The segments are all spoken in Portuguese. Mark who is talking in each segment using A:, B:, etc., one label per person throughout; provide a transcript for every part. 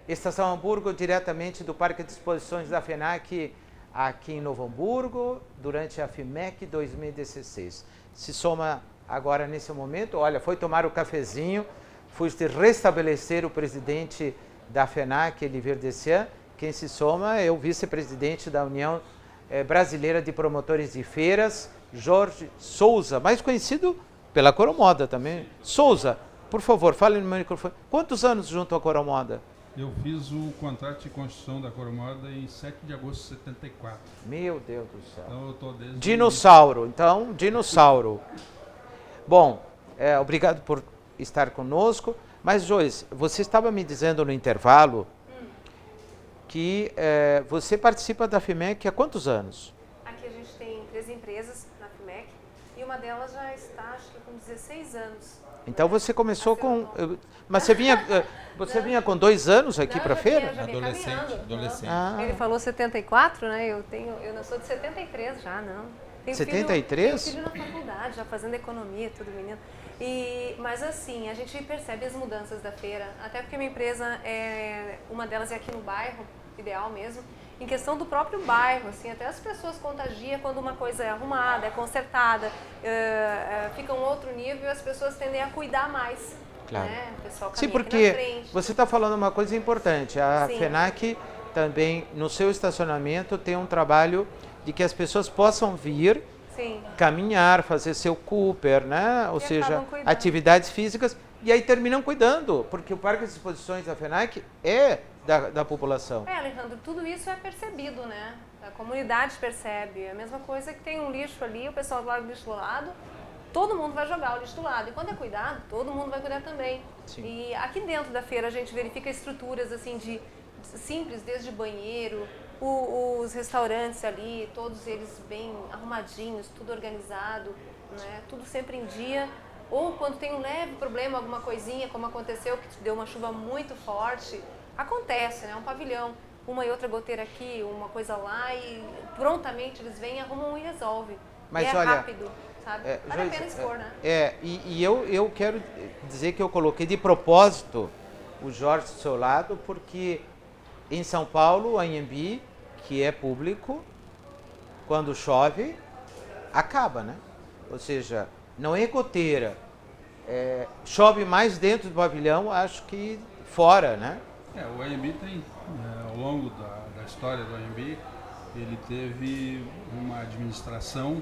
A: Estação Hamburgo, diretamente do Parque de Exposições da FENAC, aqui em Novo Hamburgo, durante a FIMEC 2016. Se soma agora nesse momento, olha, foi tomar o cafezinho, fui restabelecer o presidente da FENAC, Olivier Dessian. Quem se soma é o vice-presidente da União Brasileira de Promotores de Feiras, Jorge Souza, mais conhecido pela Coromoda também. Souza, por favor, fale no meu microfone. Quantos anos junto à Coromoda?
B: Eu fiz o contrato de construção da Coromoda em 7 de agosto de 74.
A: Meu Deus do céu.
B: Então eu tô desde
A: dinossauro, então, dinossauro. Bom, obrigado por estar conosco. Mas, Joyce, você estava me dizendo no intervalo que você participa da FIMEC há quantos anos?
C: Aqui a gente tem 3 empresas na FIMEC e uma delas já está, acho que com 16 anos.
A: Então você começou com... Mas você vinha com 2 anos aqui para a feira?
B: Adolescente.
C: Ah. Ele falou 74, né? Eu não sou de 73 já, não. Tenho
A: 73?
C: Tenho filho na faculdade, já fazendo economia, tudo menino. Mas assim, a gente percebe as mudanças da feira, até porque minha empresa, uma delas é aqui no bairro, Ideal mesmo, em questão do próprio bairro, assim, até as pessoas contagiam quando uma coisa é arrumada, é consertada, fica um outro nível e as pessoas tendem a cuidar mais.
A: Claro.
C: Né? O pessoal
A: Sim,
C: caminha aqui
A: porque
C: na frente.
A: você está falando uma coisa importante. A
C: Sim.
A: FENAC também, no seu estacionamento, tem um trabalho de que as pessoas possam vir,
C: Sim.
A: caminhar, fazer seu Cooper, né? Ou
C: E
A: seja,
C: acabam cuidando.
A: atividades físicas, e aí terminam cuidando, porque o Parque de Exposições da FENAC é da população.
C: Alejandro, tudo isso é percebido, né? A comunidade percebe. É a mesma coisa que tem um lixo ali, o pessoal larga o lixo do lado, todo mundo vai jogar o lixo do lado. E quando é cuidado, todo mundo vai cuidar também.
A: Sim.
C: E aqui dentro da feira a gente verifica estruturas assim simples, desde banheiro, os restaurantes ali, todos eles bem arrumadinhos, tudo organizado, né? Tudo sempre em dia. Ou quando tem um leve problema, alguma coisinha, como aconteceu, que deu uma chuva muito forte, acontece, né? Um pavilhão, uma e outra goteira aqui, uma coisa lá, e prontamente eles vêm, arrumam e resolvem.
A: Mas
C: e
A: olha,
C: rápido, sabe? Vale a pena expor, né?
A: E eu quero dizer que eu coloquei de propósito o Jorge do seu lado, porque em São Paulo, a Anhembi, que é público, quando chove, acaba, né? Ou seja, não é goteira, chove mais dentro do pavilhão, acho que fora, né?
B: O Anhembi tem, ao longo da história do Anhembi, ele teve uma administração,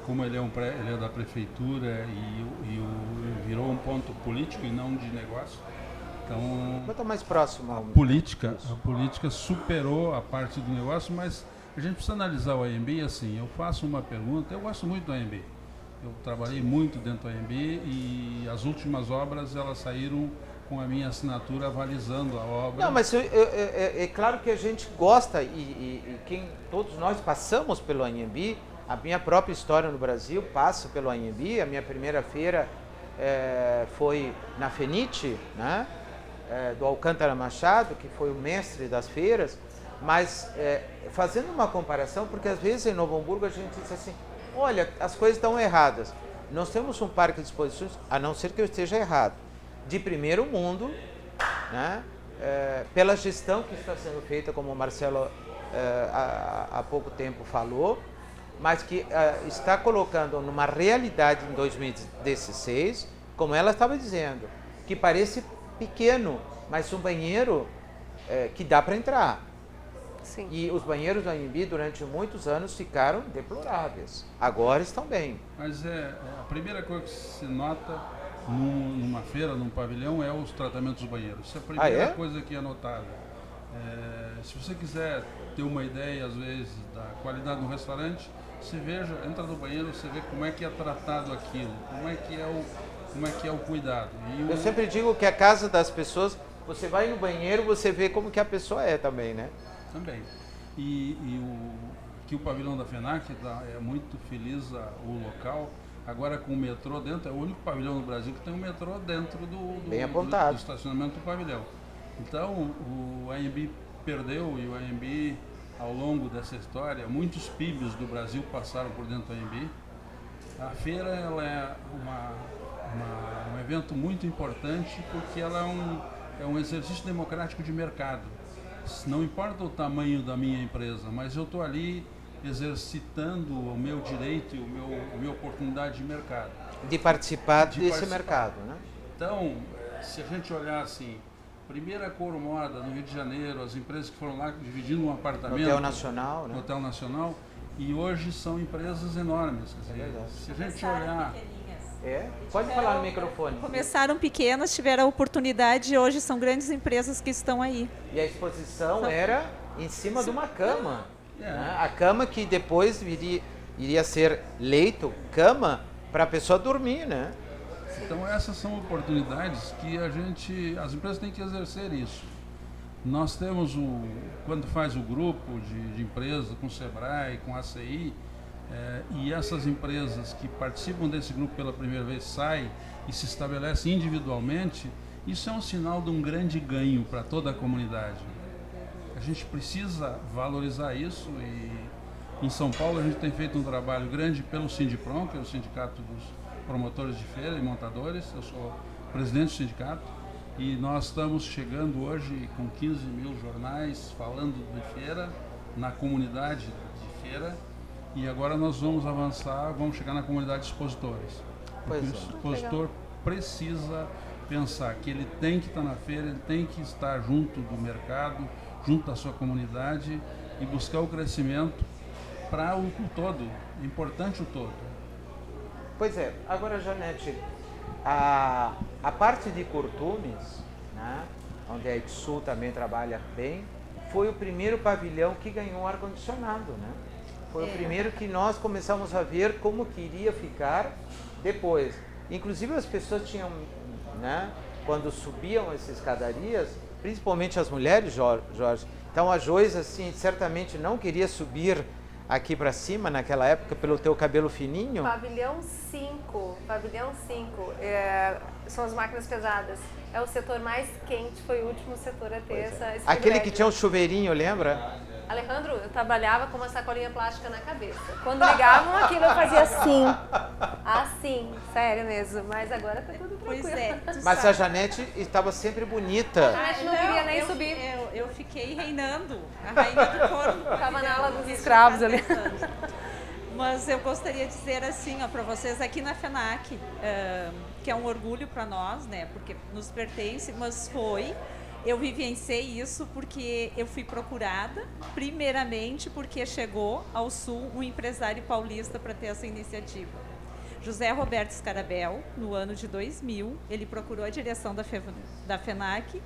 B: como ele é da prefeitura e virou um ponto político e não de negócio. Então,
A: Bota mais próximo.
B: a política superou a parte do negócio, mas a gente precisa analisar o Anhembi assim. Eu faço uma pergunta, eu gosto muito do Anhembi. Eu trabalhei muito dentro do Anhembi e as últimas obras elas saíram com a minha assinatura avalizando a obra.
A: Não, mas é claro que a gente gosta e todos nós passamos pelo Anhembi. A minha própria história no Brasil passa pelo Anhembi. A minha primeira feira foi na Fenite, né? Do Alcântara Machado, que foi o mestre das feiras. Mas fazendo uma comparação, porque às vezes em Novo Hamburgo a gente diz assim, olha, as coisas estão erradas. Nós temos um parque de exposições, a não ser que eu esteja errado, de primeiro mundo, né? Pela gestão que está sendo feita, como o Marcelo há pouco tempo falou, mas que está colocando numa realidade em 2016, como ela estava dizendo, que parece pequeno, mas um banheiro que dá para entrar.
C: Sim.
A: E os banheiros do Anhembi durante muitos anos ficaram deploráveis. Agora estão bem.
B: Mas a primeira coisa que se nota numa feira, num pavilhão, é os tratamentos dos banheiros. Isso é a primeira coisa que é notada. Se você quiser ter uma ideia, às vezes, da qualidade do restaurante, você entra no banheiro, você vê como é que é tratado aquilo, como é que é o cuidado.
A: Eu sempre digo que a casa das pessoas, você vai no banheiro, você vê como que a pessoa é também, né?
B: Também. Aqui o pavilhão da FENAC é muito feliz o local. Agora com o metrô dentro, é o único pavilhão no Brasil que tem um metrô dentro do estacionamento do pavilhão. Então o Anhembi perdeu e o Anhembi, ao longo dessa história, muitos PIBs do Brasil passaram por dentro do Anhembi. A feira ela é um evento muito importante porque ela é um exercício democrático de mercado. Não importa o tamanho da minha empresa, mas eu estou ali exercitando o meu direito e a minha oportunidade de mercado.
A: De participar desse mercado, né?
B: Então, se a gente olhar assim, primeira Coro Moda no Rio de Janeiro, as empresas que foram lá dividindo um apartamento.
A: Hotel Nacional, né?
B: Hotel Nacional, e hoje são empresas enormes. Quer dizer, se a gente olhar...
A: Pode falar no microfone.
D: Começaram pequenas, tiveram a oportunidade e hoje são grandes empresas que estão aí.
A: E a exposição era em cima de uma cama. Né? A cama que depois iria ser leito, cama, para a pessoa dormir, né?
B: Então essas são oportunidades que as empresas têm que exercer isso. Nós temos, quando faz o grupo de empresas com o Sebrae, com a ACI, e essas empresas que participam desse grupo pela primeira vez saem e se estabelecem individualmente, isso é um sinal de um grande ganho para toda a comunidade. A gente precisa valorizar isso e em São Paulo a gente tem feito um trabalho grande pelo Sindiprom, que é o Sindicato dos Promotores de Feira e Montadores. Eu sou presidente do sindicato e nós estamos chegando hoje com 15 mil jornais falando de feira na comunidade de feira. E agora nós vamos avançar, vamos chegar na comunidade de expositores. Porque o expositor precisa pensar que ele tem que estar na feira, ele tem que estar junto do mercado, junto da sua comunidade e buscar o crescimento para o todo, é importante o todo.
A: Pois é, agora Janete, a parte de curtumes, né, onde a Edsul também trabalha bem, foi o primeiro pavilhão que ganhou ar-condicionado, né? Foi o primeiro que nós começamos a ver como que iria ficar depois. Inclusive as pessoas tinham, né, quando subiam essas escadarias, principalmente as mulheres, Jorge. Então a Joyce, assim, certamente não queria subir aqui para cima naquela época pelo teu cabelo fininho.
C: Pavilhão 5, são as máquinas pesadas. É o setor mais quente, foi o último setor a ter esse
A: Aquele que tinha um chuveirinho, lembra?
C: Alejandro, eu trabalhava com uma sacolinha plástica na cabeça. Quando ligavam aquilo, eu fazia assim, sério mesmo. Mas agora tá tudo tranquilo.
D: Pois é.
A: Mas a Janete estava sempre bonita.
C: A Janete não queria nem subir.
D: Eu fiquei reinando, a rainha do couro.
C: Estava na ala dos escravos ali.
D: Mas eu gostaria de dizer assim, para vocês, aqui na FENAC, que é um orgulho para nós, né? Porque nos pertence, mas eu vivenciei isso porque eu fui procurada, primeiramente porque chegou ao Sul um empresário paulista para ter essa iniciativa. José Roberto Scarabel, no ano de 2000, ele procurou a direção da FENAC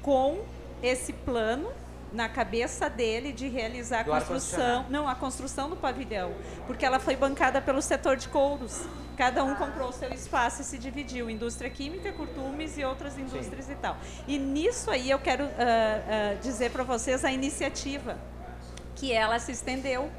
D: com esse plano na cabeça dele de realizar a construção do pavilhão, porque ela foi bancada pelo setor de couros. Cada um comprou o seu espaço e se dividiu, indústria química, curtumes e outras indústrias e tal. E nisso aí eu quero dizer para vocês a iniciativa, que ela se estendeu,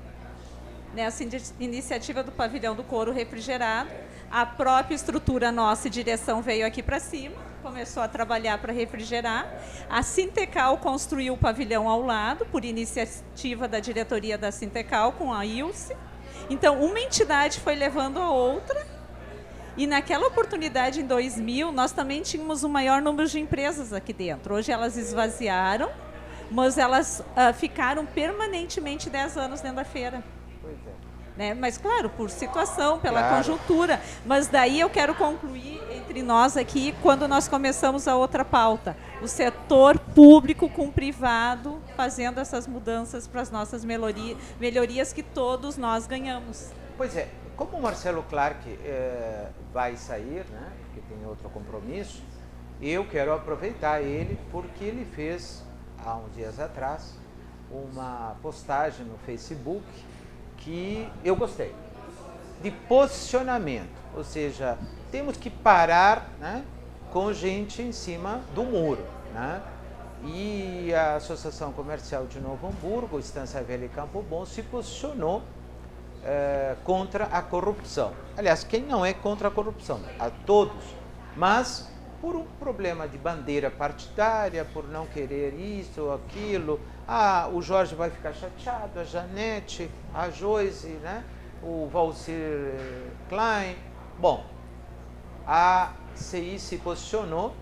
D: nessa iniciativa do pavilhão do couro refrigerado. A própria estrutura nossa e direção veio aqui para cima, começou a trabalhar para refrigerar. A Sintecal construiu o pavilhão ao lado, por iniciativa da diretoria da Sintecal, com a Ilse. Então, uma entidade foi levando a outra, e naquela oportunidade, em 2000, nós também tínhamos o maior número de empresas aqui dentro. Hoje elas esvaziaram, mas elas ficaram permanentemente 10 anos dentro da feira.
A: Pois é.
D: Né? Mas, claro, por situação, pela conjuntura. Mas daí eu quero concluir entre nós aqui, quando nós começamos a outra pauta. O setor público com o privado fazendo essas mudanças para as nossas melhorias que todos nós ganhamos.
A: Pois é, como o Marcelo Clark vai sair, né, porque tem outro compromisso, eu quero aproveitar ele porque ele fez, há uns dias atrás, uma postagem no Facebook que eu gostei, de posicionamento, ou seja, temos que parar, né, com gente em cima do muro, né? E a Associação Comercial de Novo Hamburgo, Estância Velha e Campo Bom, se posicionou contra a corrupção. Aliás, quem não é contra a corrupção? A todos. Mas por um problema de bandeira partidária, por não querer isso ou aquilo, o Jorge vai ficar chateado, a Janete, a Joyce, né? O Valcir Klein. Bom, a CI se posicionou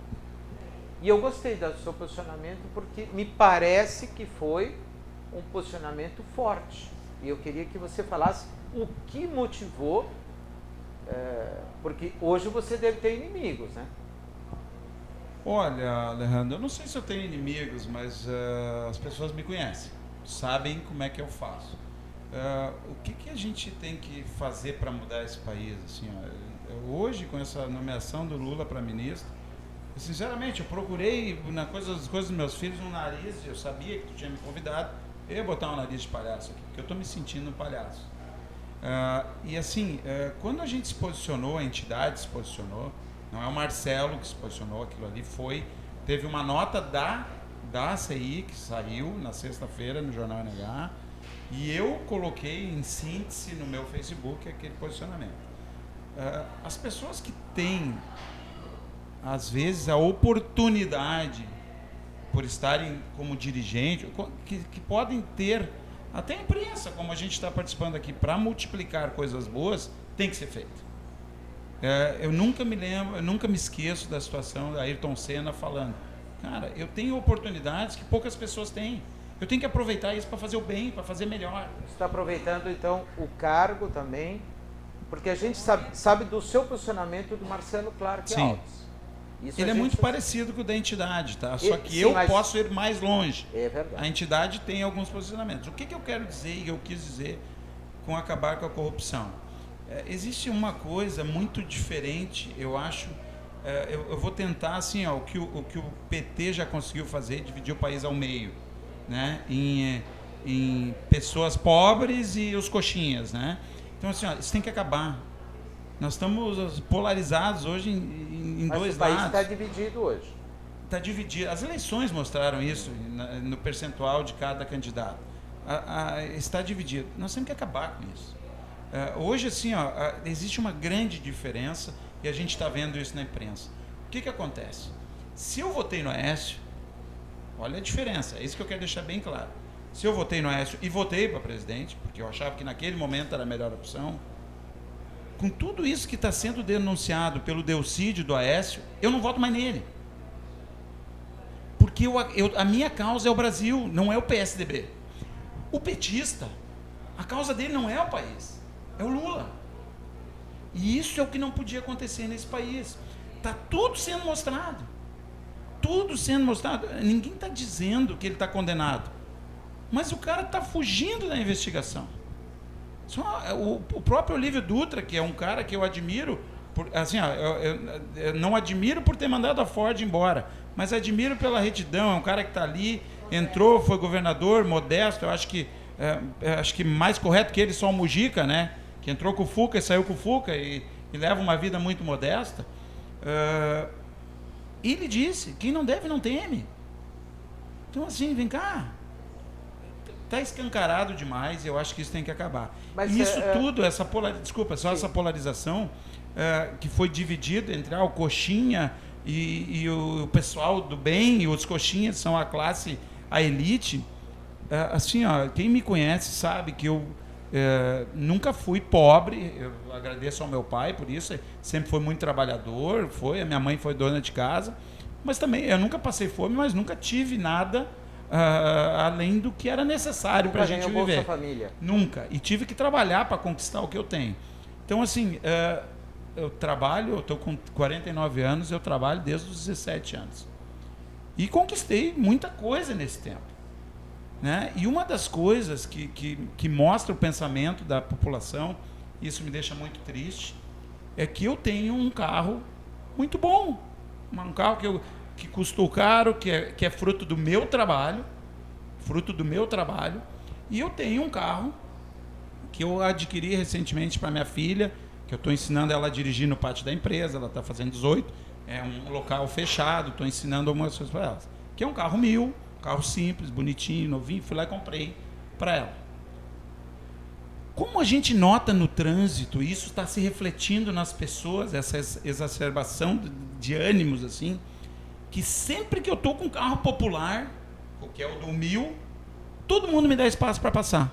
A: E eu gostei do seu posicionamento porque me parece que foi um posicionamento forte. E eu queria que você falasse o que motivou, porque hoje você deve ter inimigos, né?
E: Olha, Alejandro, eu não sei se eu tenho inimigos, mas as pessoas me conhecem, sabem como é que eu faço. O que a gente tem que fazer para mudar esse país? Assim, hoje, com essa nomeação do Lula para ministro, sinceramente, eu procurei nas coisas dos meus filhos um nariz, eu sabia que tu tinha me convidado, eu ia botar um nariz de palhaço aqui, porque eu estou me sentindo um palhaço. E assim, quando a gente se posicionou, a entidade se posicionou, não é o Marcelo que se posicionou, aquilo ali teve uma nota da ACI que saiu na sexta-feira no Jornal NH, e eu coloquei em síntese no meu Facebook aquele posicionamento. As pessoas que têm, às vezes, a oportunidade, por estarem como dirigente, que podem ter, até a imprensa, como a gente está participando aqui, para multiplicar coisas boas, tem que ser feito. Eu nunca me esqueço da situação da Ayrton Senna falando, cara, eu tenho oportunidades que poucas pessoas têm. Eu tenho que aproveitar isso para fazer o bem, para fazer melhor.
A: Você está aproveitando, então, o cargo também, porque a gente sabe do seu posicionamento do Marcelo Clark Alves.
E: Ele é muito parecido com o da entidade, tá? Só que eu posso ir mais longe.
A: É verdade.
E: A entidade tem alguns posicionamentos. O que eu quero dizer e eu quis dizer com acabar com a corrupção? Existe uma coisa muito diferente, eu acho. Eu vou tentar, assim, o que o PT já conseguiu fazer, dividir o país ao meio, né? Em pessoas pobres e os coxinhas, né? Então, assim, isso tem que acabar. Nós estamos polarizados hoje em dois lados.
A: Mas o país está dividido hoje.
E: Está dividido. As eleições mostraram isso no percentual de cada candidato. Está dividido. Nós temos que acabar com isso. Hoje, assim, existe uma grande diferença e a gente está vendo isso na imprensa. O que acontece? Se eu votei no Aécio, olha a diferença, é isso que eu quero deixar bem claro. Se eu votei no Aécio e votei para presidente, porque eu achava que naquele momento era a melhor opção, com tudo isso que está sendo denunciado pelo Delcídio do Aécio, eu não voto mais nele. Porque a minha causa é o Brasil, não é o PSDB. O petista, a causa dele não é o país, é o Lula. E isso é o que não podia acontecer nesse país. Está tudo sendo mostrado. Tudo sendo mostrado. Ninguém está dizendo que ele está condenado. Mas o cara está fugindo da investigação. O próprio Olívio Dutra, que é um cara que eu admiro, eu não admiro por ter mandado a Ford embora, mas admiro pela retidão. É um cara que está ali, entrou, foi governador, modesto. Eu acho que mais correto que ele só o Mujica, né? Que entrou com o Fuca e saiu com o Fuca e leva uma vida muito modesta. Ele disse, quem não deve não teme. Então, assim, vem cá. Está escancarado demais, eu acho que isso tem que acabar. Mas isso tudo, essa polarização que foi dividida entre o coxinha e o pessoal do bem, e os coxinhas são a elite. Assim, quem me conhece sabe que eu nunca fui pobre, eu agradeço ao meu pai por isso, sempre foi muito trabalhador, a minha mãe foi dona de casa, mas também eu nunca passei fome, mas nunca tive nada além do que era necessário para a gente viver.
A: Bolsa Família.
E: Nunca. E tive que trabalhar para conquistar o que eu tenho. Então, assim, eu estou com 49 anos, eu trabalho desde os 17 anos. E conquistei muita coisa nesse tempo. Né? E uma das coisas que mostra o pensamento da população, isso me deixa muito triste, é que eu tenho um carro muito bom. Um carro que custou caro, que é fruto do meu trabalho, e eu tenho um carro que eu adquiri recentemente para minha filha, que eu estou ensinando ela a dirigir no pátio da empresa, ela está fazendo 18, é um local fechado, estou ensinando algumas coisas para ela, que é um carro 1000, carro simples, bonitinho, novinho, fui lá e comprei para ela. Como a gente nota no trânsito, isso está se refletindo nas pessoas, essa exacerbação de ânimos, assim, que sempre que eu estou com um carro popular, que é o do 1000, todo mundo me dá espaço para passar.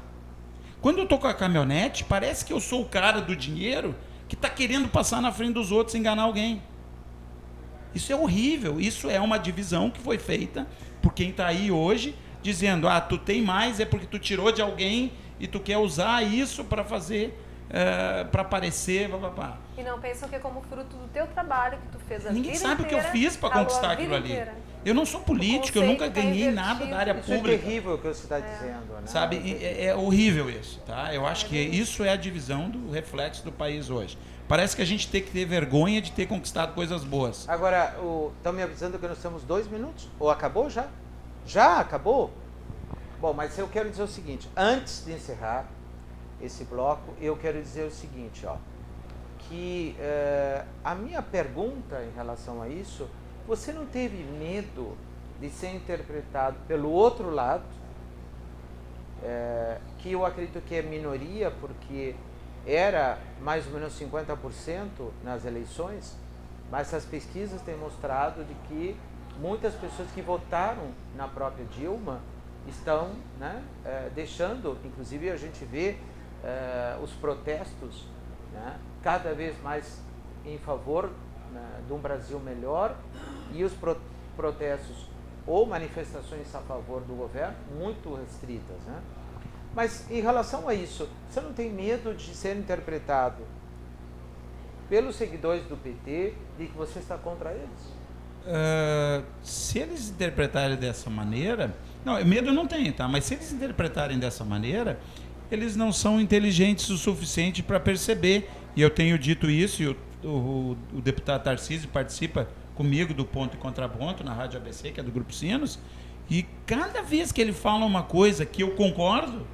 E: Quando eu estou com a caminhonete, parece que eu sou o cara do dinheiro que está querendo passar na frente dos outros e enganar alguém. Isso é horrível. Isso é uma divisão que foi feita por quem está aí hoje, dizendo, tu tem mais é porque tu tirou de alguém e tu quer usar isso para fazer, para aparecer, papapá.
C: E não pensam que é como fruto do teu trabalho que tu fez a vida
E: Ninguém sabe
C: inteira,
E: o que eu fiz para conquistar aquilo ali.
C: Inteira.
E: Eu não sou político, eu nunca ganhei nada da área
A: Isso
E: pública.
A: é terrível o que você está dizendo, né?
E: Sabe, é horrível isso, tá? Eu acho que isso é a divisão do reflexo do país hoje. Parece que a gente tem que ter vergonha de ter conquistado coisas boas.
A: Agora, estão me avisando que nós temos 2 minutos? Ou acabou já? Já acabou? Bom, mas eu quero dizer o seguinte, antes de encerrar esse bloco, eu quero dizer o seguinte, que a minha pergunta em relação a isso, você não teve medo de ser interpretado pelo outro lado, que eu acredito que é minoria, porque era mais ou menos 50% nas eleições, mas as pesquisas têm mostrado de que muitas pessoas que votaram na própria Dilma estão, né, deixando, inclusive a gente vê os protestos, né, cada vez mais em favor, né, de um Brasil melhor, e os protestos ou manifestações a favor do governo muito restritas, né? Mas em relação a isso, você não tem medo de ser interpretado pelos seguidores do PT de que você está contra eles?
E: Se eles interpretarem dessa maneira, não, medo eu não tenho, tá? Mas se eles interpretarem dessa maneira, eles não são inteligentes o suficiente para perceber. E eu tenho dito isso, e o deputado Tarcísio participa comigo do Ponto e Contraponto na Rádio ABC, que é do Grupo Sinos, e cada vez que ele fala uma coisa que eu concordo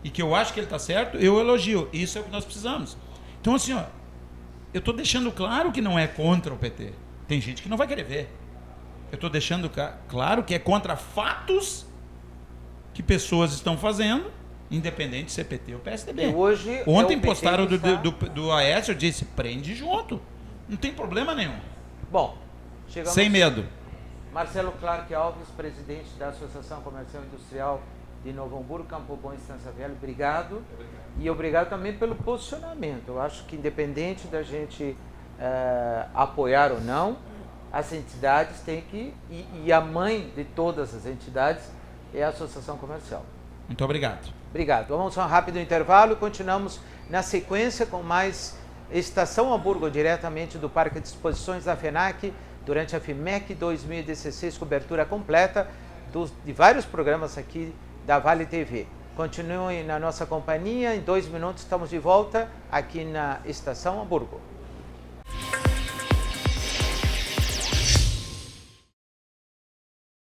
E: e que eu acho que ele está certo, eu elogio. Isso é o que nós precisamos. Então, assim, eu estou deixando claro que não é contra o PT. Tem gente que não vai querer ver. Eu estou deixando claro que é contra fatos que pessoas estão fazendo, independente de ser PT ou PSDB.
A: E hoje
E: ontem postaram do Aécio, eu disse, prende junto. Não tem problema nenhum.
A: Bom, chegamos...
E: Sem medo.
A: Marcelo Clark Alves, presidente da Associação Comercial e Industrial de Novo Hamburgo, Campo Bom e Estância Velha, obrigado. E obrigado também pelo posicionamento. Eu acho que independente da gente apoiar ou não, as entidades têm que... E a mãe de todas as entidades é a Associação Comercial.
E: Muito obrigado.
A: Obrigado. Vamos a um rápido intervalo e continuamos na sequência com mais Estação Hamburgo, diretamente do Parque de Exposições da FENAC, durante a FIMEC 2016, cobertura completa de vários programas aqui da Vale TV. Continuem na nossa companhia, em 2 minutos estamos de volta aqui na Estação Hamburgo.